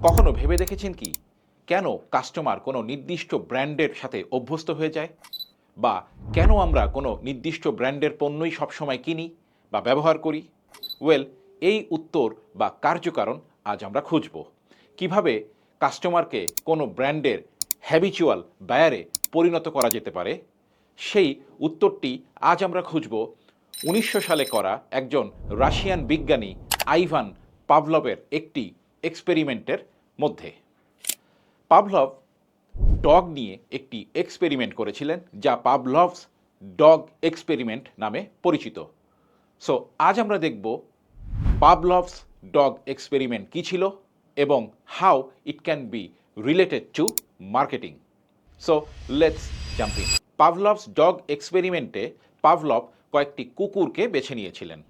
কখনো ভেবে দেখেছেন কি কেন কাস্টমার কোনো নির্দিষ্ট ব্র্যান্ডের সাথে অভ্যস্ত হয়ে যায়, বা কেন আমরা কোনো নির্দিষ্ট ব্র্যান্ডের পণ্যই সবসময় কিনি বা ব্যবহার করি? ওয়েল, এই উত্তর বা কার্যকারণ আজ আমরা খুঁজব। কিভাবে কাস্টমারকে কোনো ব্র্যান্ডের হ্যাবিচুয়াল বায়ারে পরিণত করা যেতে পারে, সেই উত্তরটি আজ আমরা খুঁজব ১৯০০ সালে করা একজন রাশিয়ান বিজ্ঞানী আইভান পাভলভের একটি এক্সপেরিমেন্টের মধ্যে। পাভলভ ডগ নিয়ে একটি এক্সপেরিমেন্ট করেছিলেন, যা পাভলভস ডগ এক্সপেরিমেন্ট নামে পরিচিত। সো আজ আমরা দেখব পাভলভস ডগ এক্সপেরিমেন্ট কী ছিল এবং how it can be related to marketing. So let's jump in. Pavlov's dog এক্সপেরিমেন্টে পাভলভ কয়েকটি কুকুরকে বেছে নিয়েছিলেন।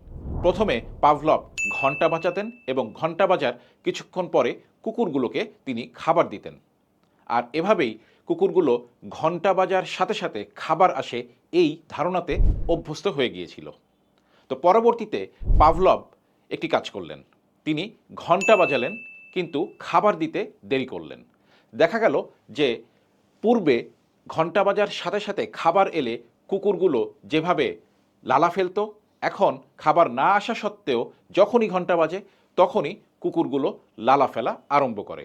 প্রথমে পাভলভ ঘণ্টা বাজাতেন এবং ঘণ্টা বাজার কিছুক্ষণ পরে কুকুরগুলোকে তিনি খাবার দিতেন। আর এভাবেই কুকুরগুলো ঘণ্টা বাজার সাথে সাথে খাবার আসে এই ধারণাতে অভ্যস্ত হয়ে গিয়েছিল। তো পরবর্তীতে পাভলভ একটি কাজ করলেন, তিনি ঘণ্টা বাজালেন কিন্তু খাবার দিতে দেরি করলেন। দেখা গেল যে পূর্বে ঘণ্টা বাজার সাথে সাথে খাবার এলে কুকুরগুলো যেভাবে লালা ফেলতো, এখন খাবার না আসা সত্ত্বেও যখনই ঘণ্টা বাজে তখনই কুকুরগুলো লালা ফেলা আরম্ভ করে।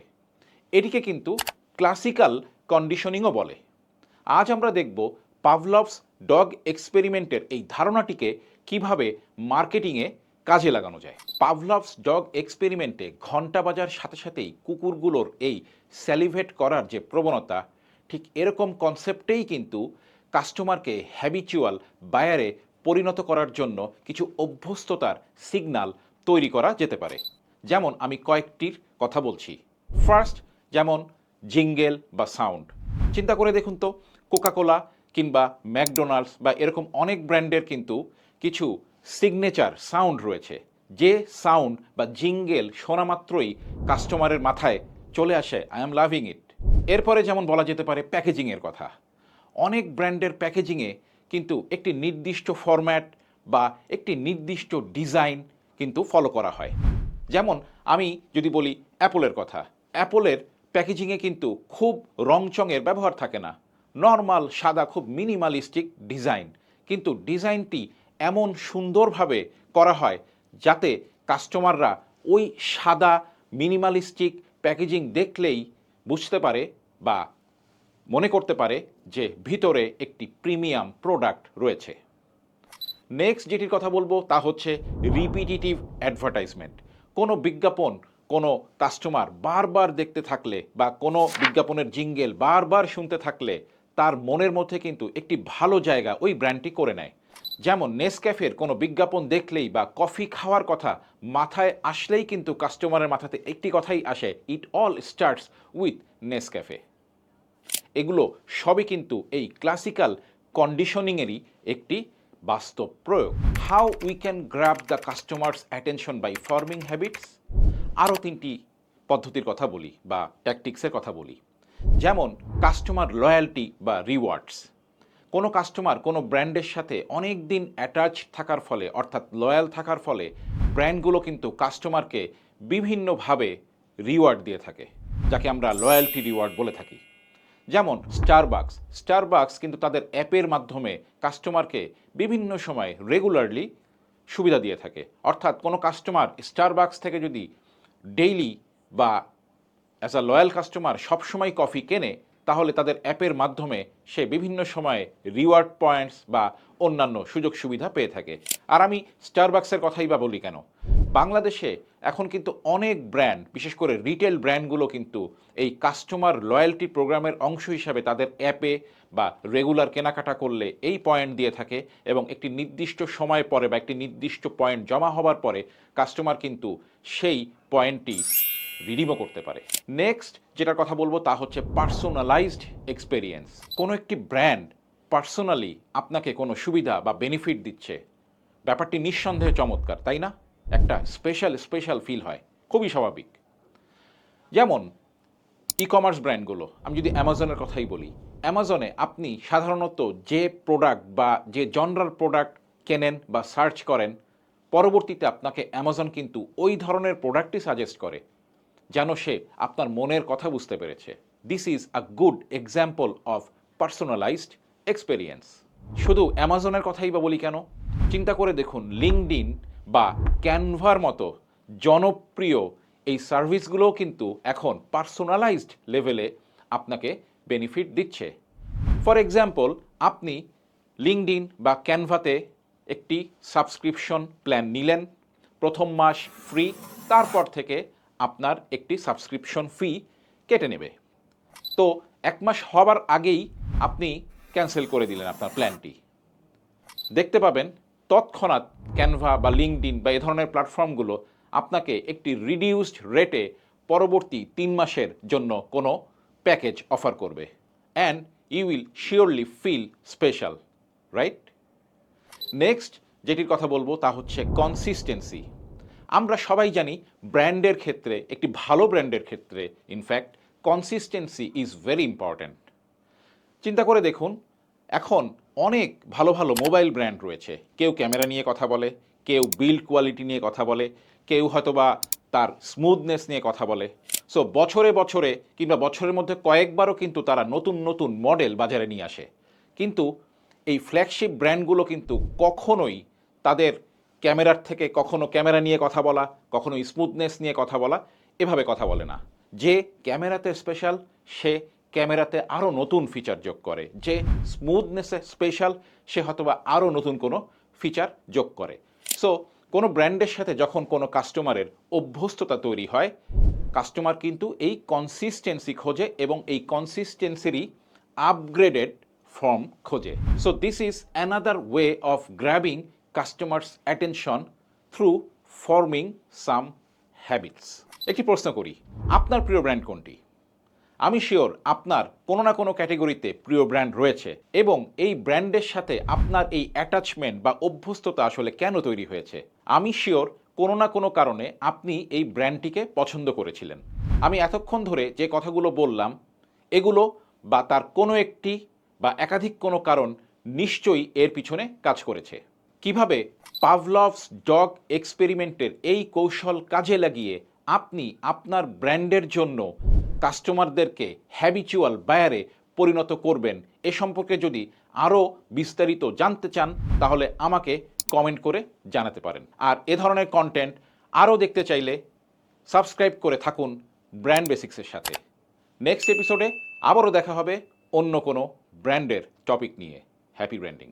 এটিকে কিন্তু ক্লাসিক্যাল কন্ডিশনিংও বলে। আজ আমরা দেখব পাভলভস ডগ এক্সপেরিমেন্টের এই ধারণাটিকে কিভাবে মার্কেটিংয়ে কাজে লাগানো যায়। পাভলভস ডগ এক্সপেরিমেন্টে ঘণ্টা বাজার সাথে সাথেই কুকুরগুলোর এই স্যালিভেট করার যে প্রবণতা, ঠিক এরকম কনসেপ্টেই কিন্তু কাস্টমারকে হ্যাবিচুয়াল বায়ারে পরিণত করার জন্য কিছু অভ্যস্ততার সিগন্যাল তৈরি করা যেতে পারে। যেমন আমি কয়েকটির কথা বলছি। ফার্স্ট, যেমন জিঙ্গেল বা সাউন্ড। চিন্তা করে দেখুন তো, কোকাকোলা কিংবা ম্যাকডোনাল্ডস বা এরকম অনেক ব্র্যান্ডের কিন্তু কিছু সিগনেচার সাউন্ড রয়েছে, যে সাউন্ড বা জিঙ্গেল শোনা মাত্রই কাস্টমারের মাথায় চলে আসে আই এম লাভিং ইট। এরপরে যেমন বলা যেতে পারে প্যাকেজিংয়ের কথা। অনেক ব্র্যান্ডের প্যাকেজিংয়ে কিন্তু একটি নির্দিষ্ট ফরম্যাট বা একটি নির্দিষ্ট ডিজাইন কিন্তু ফলো করা হয়। যেমন আমি যদি বলি অ্যাপলের কথা, অ্যাপলের প্যাকেজিংয়ে কিন্তু খুব রংচঙের ব্যবহার থাকে না, নর্মাল সাদা খুব মিনিমালিস্টিক ডিজাইন, কিন্তু ডিজাইনটি এমন সুন্দরভাবে করা হয় যাতে কাস্টমাররা ওই সাদা মিনিমালিস্টিক প্যাকেজিং দেখলেই বুঝতে পারে বা মনে করতে পারে যে ভিতরে একটি প্রিমিয়াম প্রোডাক্ট রয়েছে। নেক্সট যেটির কথা বলবো তা হচ্ছে রিপিটিটিভ অ্যাডভার্টাইজমেন্ট। কোনো বিজ্ঞাপন কোনো কাস্টমার বারবার দেখতে থাকলে বা কোনো বিজ্ঞাপনের জিঙ্গেল বারবার শুনতে থাকলে তার মনের মধ্যে কিন্তু একটি ভালো জায়গা ওই ব্র্যান্ডটি করে নেয়। যেমন নেসক্যাফের কোনো বিজ্ঞাপন দেখলেই বা কফি খাওয়ার কথা মাথায় আসলেই কিন্তু কাস্টমারের মাথাতে একটি কথাই আসে, it all starts with Nescafe. এগুলো সবই কিন্তু এই ক্লাসিক্যাল কন্ডিশনিংয়েরই একটি বাস্তব প্রয়োগ। How we can grab the customer's attention by forming habits. আরও তিনটি পদ্ধতির কথা বলি বা ট্যাকটিক্সের কথা বলি। যেমন কাস্টমার লয়্যালটি বা রিওয়ার্ডস। কোনো কাস্টমার কোনো ব্র্যান্ডের সাথে অনেক দিন অ্যাটাচ থাকার ফলে, অর্থাৎ লয়াল থাকার ফলে, ব্র্যান্ডগুলো কিন্তু কাস্টমারকে বিভিন্নভাবে রিওয়ার্ড দিয়ে থাকে, যাকে আমরা লয়্যালটি রিওয়ার্ড বলে থাকি। যেমন স্টারবাকস কিন্তু তাদের অ্যাপের মাধ্যমে কাস্টমারকে বিভিন্ন সময় রেগুলারলি সুবিধা দিয়ে থাকে। অর্থাৎ কোনো কাস্টমার স্টারবাকস থেকে যদি ডেইলি বা অ্যাজ আ লয়াল কাস্টমার সবসময় কফি কেনে, তাহলে তাদের অ্যাপের মাধ্যমে সে বিভিন্ন সময়ে রিওয়ার্ড পয়েন্টস বা অন্যান্য সুযোগ সুবিধা পেয়ে থাকে। আর আমি স্টারবাকসের কথাই বা বলি কেন, বাংলাদেশে এখন কিন্তু অনেক ব্র্যান্ড, বিশেষ করে রিটেল ব্র্যান্ডগুলো কিন্তু এই কাস্টমার লয়্যালটি প্রোগ্রামের অংশ হিসাবে তাদের অ্যাপে বা রেগুলার কেনাকাটা করলে এই পয়েন্ট দিয়ে থাকে, এবং একটি নির্দিষ্ট সময় পরে বা একটি নির্দিষ্ট পয়েন্ট জমা হবার পরে কাস্টমার কিন্তু সেই পয়েন্টটি রিডিমও করতে পারে। নেক্সট যেটার কথা বলবো তা হচ্ছে পার্সোনালাইজড এক্সপেরিয়েন্স। কোনো একটি ব্র্যান্ড পার্সোনালি আপনাকে কোনো সুবিধা বা বেনিফিট দিচ্ছে, ব্যাপারটি নিঃসন্দেহে চমৎকার, তাই না? একটা স্পেশাল ফিল হয়, খুবই স্বাভাবিক। যেমন ই কমার্স ব্র্যান্ডগুলো, আমি যদি অ্যামাজনের কথাই বলি, অ্যামাজনে আপনি সাধারণত যে প্রোডাক্ট বা যে জনরাল প্রোডাক্ট কেনেন বা সার্চ করেন, পরবর্তীতে আপনাকে অ্যামাজন কিন্তু ওই ধরনের প্রোডাক্টই সাজেস্ট করে। যেন সে আপনার মনের কথা বুঝতে পেরেছে। This is a good example of personalised experience. শুধু অ্যামাজনের কথাই বা বলি কেন, চিন্তা করে দেখুন লিঙ্কডইন বা ক্যানভার মতো জনপ্রিয় এই সার্ভিসগুলোও কিন্তু এখন পার্সোনালাইজড লেভেলে আপনাকে বেনিফিট দিচ্ছে। ফর এক্সাম্পল, আপনি লিঙ্কডইন বা ক্যানভাতে একটি সাবস্ক্রিপশন প্ল্যান নিলেন, প্রথম মাস ফ্রি, তারপর থেকে আপনার একটি সাবস্ক্রিপশন ফি কেটে নেবে। তো 1 মাস হবার আগেই আপনি ক্যান্সেল করে দিলেন আপনার প্ল্যানটি। দেখতে পাবেন তৎক্ষণাৎ ক্যানভা বা লিঙ্কডইন বা এই ধরনের প্ল্যাটফর্মগুলো আপনাকে একটি রিডিউসড রেটে পরবর্তী 3 মাসের জন্য কোনো প্যাকেজ অফার করবে, and you will surely feel special, right? Next যেটির কথা বলবো তা হচ্ছে কনসিস্টেন্সি। আমরা সবাই জানি ব্র্যান্ডের ক্ষেত্রে, একটি ভালো ব্র্যান্ডের ক্ষেত্রে in fact consistency is very important. চিন্তা করে দেখুন, এখন অনেক ভালো ভালো মোবাইল ব্র্যান্ড রয়েছে। কেউ ক্যামেরা নিয়ে কথা বলে, কেউ বিল্ড কোয়ালিটি নিয়ে কথা বলে, কেউ হয়তোবা তার স্মুথনেস নিয়ে কথা বলে। সো বছরে বছরে কিংবা বছরের মধ্যে কয়েকবারও কিন্তু তারা নতুন নতুন মডেল বাজারে নিয়ে আসে। কিন্তু এই ফ্ল্যাগশিপ ব্র্যান্ডগুলো কিন্তু কখনোই তাদের ক্যামেরার থেকে কখনো ক্যামেরা নিয়ে কথা বলা, কখনো স্মুথনেস নিয়ে কথা বলা, এভাবে কথা বলে না। যে ক্যামেরাতে স্পেশাল সে ক্যামেরাতে আরও নতুন ফিচার যোগ করে, যে স্মুথনেসে স্পেশাল সে হয়তোবা আরও নতুন কোনো ফিচার যোগ করে। সো কোনো ব্র্যান্ডের সাথে যখন কোনো কাস্টমারের অভ্যস্ততা তৈরি হয়, কাস্টমার কিন্তু এই কনসিস্টেন্সি খোঁজে এবং এই কনসিস্টেন্সিরই আপগ্রেডেড ফর্ম খোঁজে। So this is another way of grabbing customers attention through forming some habits. একটি প্রশ্ন করি, আপনার প্রিয় ব্র্যান্ড কোনটি? আমি শিওর আপনার কোনো না কোনো ক্যাটেগরিতে প্রিয় ব্র্যান্ড রয়েছে, এবং এই ব্র্যান্ডের সাথে আপনার এই অ্যাটাচমেন্ট বা অভ্যস্ততা আসলে কেন তৈরি হয়েছে। আমি শিওর কোনো না কোনো কারণে আপনি এই ব্র্যান্ডটিকে পছন্দ করেছিলেন। আমি এতক্ষণ ধরে যে কথাগুলো বললাম, এগুলো বা তার কোনো একটি বা একাধিক কোনো কারণ নিশ্চয়ই এর পিছনে কাজ করেছে। কিভাবে পাভলভস ডগ এক্সপেরিমেন্টের এই কৌশল কাজে লাগিয়ে আপনি আপনার ব্র্যান্ডের জন্য কাস্টমারদেরকে হ্যাবিচুয়াল বায়ারে পরিণত করবেন, এ সম্পর্কে যদি আরও বিস্তারিত জানতে চান তাহলে আমাকে কমেন্ট করে জানাতে পারেন। আর এ ধরনের কন্টেন্ট আরও দেখতে চাইলে সাবস্ক্রাইব করে থাকুন ব্র্যান্ড বেসিক্সের সাথে। নেক্সট এপিসোডে আবারও দেখা হবে অন্য কোনো ব্র্যান্ডের টপিক নিয়ে। Happy branding.